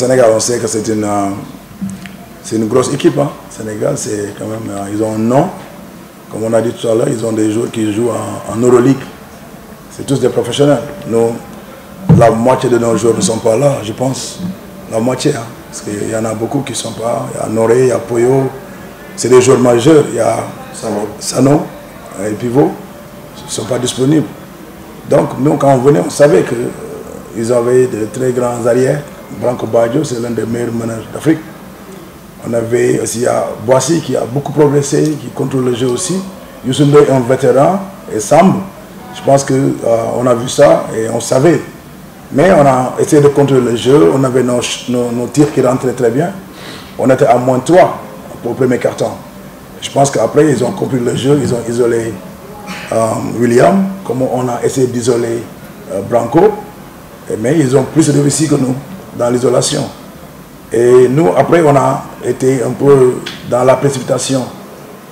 Sénégal, on sait que c'est une grosse équipe. Hein. Sénégal, c'est quand même, ils ont un nom. Comme on a dit tout à l'heure, ils ont des joueurs qui jouent en Euroleague. C'est tous des professionnels. Nous, la moitié de nos joueurs ne sont pas là, je pense. La moitié, hein. Parce qu'il y en a beaucoup qui ne sont pas. Il y a Noré, il y a Poyo. C'est des joueurs majeurs. Il y a Sano et Pivot. Ils ne sont pas disponibles. Donc, nous, quand on venait, on savait qu'ils avaient de très grands arrières. Branco Baggio, c'est l'un des meilleurs meneurs d'Afrique. On avait aussi Boissy qui a beaucoup progressé, qui contrôle le jeu aussi. Youssou Ndoye est un vétéran et Samb. Je pense qu'on a vu ça et on savait. Mais on a essayé de contrôler le jeu. On avait nos tirs qui rentraient très bien. On était à -3 pour le premier quart-temps. Je pense qu'après, ils ont compris le jeu. Ils ont isolé William, comme on a essayé d'isoler Branco. Mais ils ont plus réussi que nous dans l'isolation. Et nous, après, on a été un peu dans la précipitation.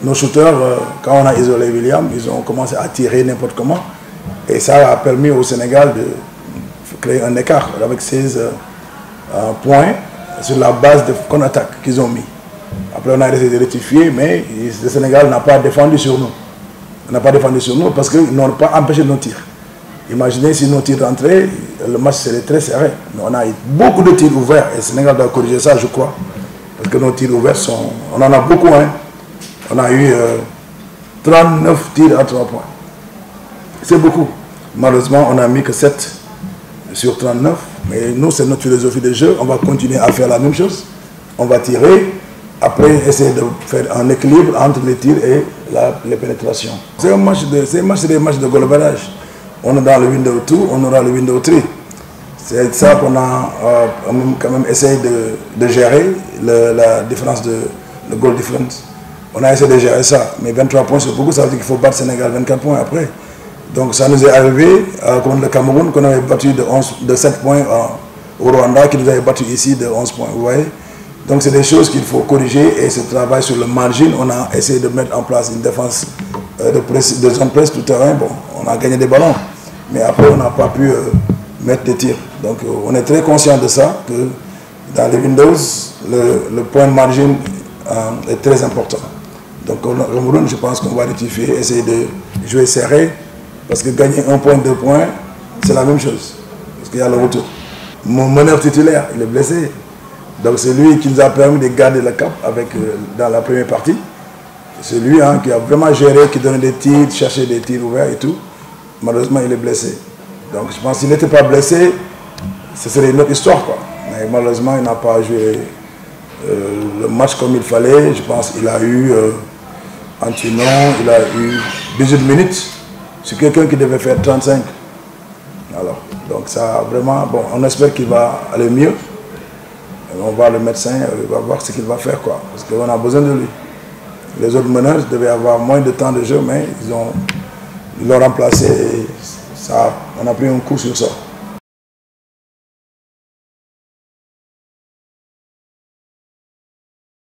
Nos shooters, quand on a isolé William, ils ont commencé à tirer n'importe comment. Et ça a permis au Sénégal de créer un écart avec 16 points sur la base de contre-attaque qu'ils ont mis. Après, on a essayé de rectifier, mais le Sénégal n'a pas défendu sur nous. On n'a pas défendu sur nous parce qu'ils n'ont pas empêché nos tirs. Imaginez si nos tirs rentraient, le match serait très serré. Mais on a eu beaucoup de tirs ouverts et le Sénégal doit corriger ça, je crois. Parce que nos tirs ouverts sont... On en a beaucoup, hein. On a eu 39 tirs à 3 points. C'est beaucoup. Malheureusement, on n'a mis que 7 sur 39. Mais nous, c'est notre philosophie de jeu. On va continuer à faire la même chose. On va tirer. Après, essayer de faire un équilibre entre les tirs et les pénétrations. C'est des matchs de goal average. On est dans le window 2, on aura le window 3. C'est ça qu'on a quand même essayé de gérer, la différence le goal difference. On a essayé de gérer ça, mais 23 points c'est beaucoup, ça veut dire qu'il faut battre Sénégal 24 points après. Donc ça nous est arrivé contre le Cameroun, qu'on avait battu de 7 points au Rwanda, qui nous avait battu ici de 11 points, vous voyez. Donc c'est des choses qu'il faut corriger et ce travail sur le margin, on a essayé de mettre en place une défense de zone presse tout terrain. Bon, on a gagné des ballons, mais après on n'a pas pu mettre des tirs. Donc on est très conscient de ça, que dans les Windows, le point de margin est très important. Donc au Cameroun, je pense qu'on va rectifier, essayer de jouer serré, parce que gagner 1 point, 2 points, c'est la même chose, parce qu'il y a le retour. Mon meneur titulaire, il est blessé, donc c'est lui qui nous a permis de garder le cap dans la première partie. C'est lui qui a vraiment géré, qui donnait des tirs, cherchait des tirs ouverts et tout. Malheureusement, il est blessé. Donc je pense que s'il n'était pas blessé, ce serait une autre histoire, quoi. Mais malheureusement, il n'a pas joué le match comme il fallait. Je pense qu'il a eu Antinon, il a eu 18 minutes. C'est quelqu'un qui devait faire 35. Alors, donc ça, vraiment, bon, on espère qu'il va aller mieux. Et on va voir le médecin, il va voir ce qu'il va faire, quoi. Parce qu'on a besoin de lui. Les autres meneurs devaient avoir moins de temps de jeu, mais ils l'ont remplacé et ça, on a pris un coup sur ça.